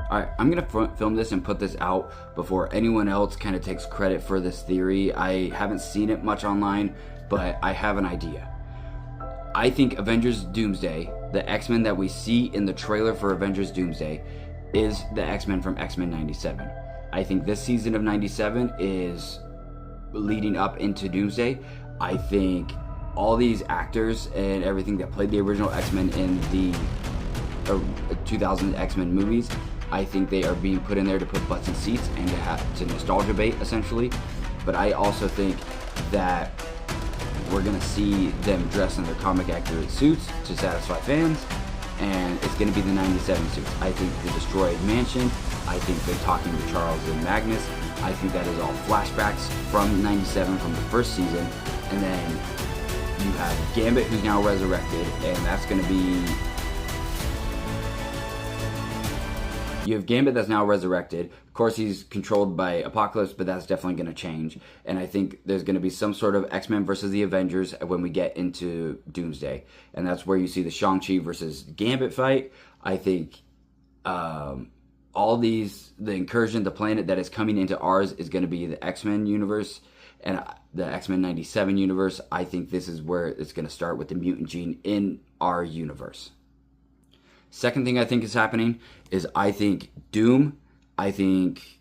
Alright, I'm going to film this and put this out before anyone else kind of takes credit for this theory. I haven't seen it much online, but I have an idea. I think Avengers Doomsday, the X-Men that we see in the trailer for Avengers Doomsday, is the X-Men from X-Men 97. I think this season of 97 is leading up into Doomsday. I think all these actors and everything that played the original X-Men in the 2000 X-Men movies, I think they are being put in there to put butts in seats and to nostalgia bait, essentially. But I also think that we're going to see them dressed in their comic accurate suits to satisfy fans, and it's going to be the 97 suits. I think the destroyed mansion, I think they're talking to Charles and Magnus, I think that is all flashbacks from 97 from the first season, and then you have Gambit, who's now resurrected, and that's going to be... You have Gambit that's now resurrected. Of course, he's controlled by Apocalypse, but that's definitely going to change. And I think there's going to be some sort of X-Men versus the Avengers when we get into Doomsday. And that's where you see the Shang-Chi versus Gambit fight. I think the incursion, the planet that is coming into ours is going to be the X-Men universe and the X-Men 97 universe. I think this is where it's going to start with the mutant gene in our universe. Second thing I think is happening is I think Doom, I think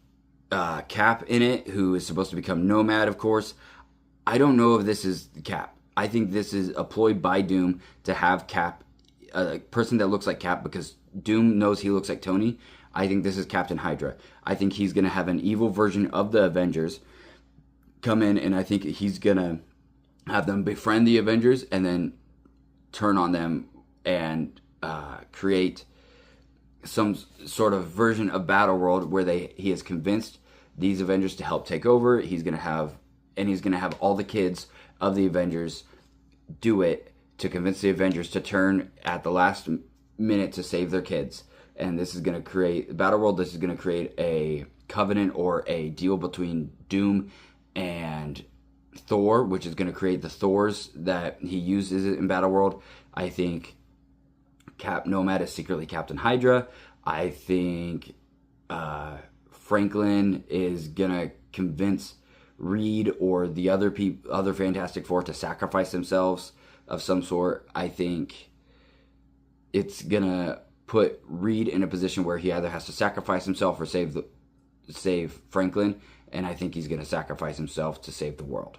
Cap in it, who is supposed to become Nomad, of course. I don't know if this is Cap. I think this is a ploy by Doom to have Cap, a person that looks like Cap, because Doom knows he looks like Tony. I think this is Captain Hydra. I think he's going to have an evil version of the Avengers come in, and I think he's going to have them befriend the Avengers and then turn on them and create some sort of version of Battle World where he has convinced these Avengers to help take over. He's gonna have all the kids of the Avengers do it to convince the Avengers to turn at the last minute to save their kids. And this is gonna create Battle World. This is gonna create a covenant or a deal between Doom and Thor, which is gonna create the Thors that he uses in Battle World. I think Cap Nomad is secretly Captain Hydra. I think Franklin is gonna convince Reed or the other Fantastic Four to sacrifice themselves of some sort. I think it's gonna put Reed in a position where he either has to sacrifice himself or save Franklin, and I think he's gonna sacrifice himself to save the world.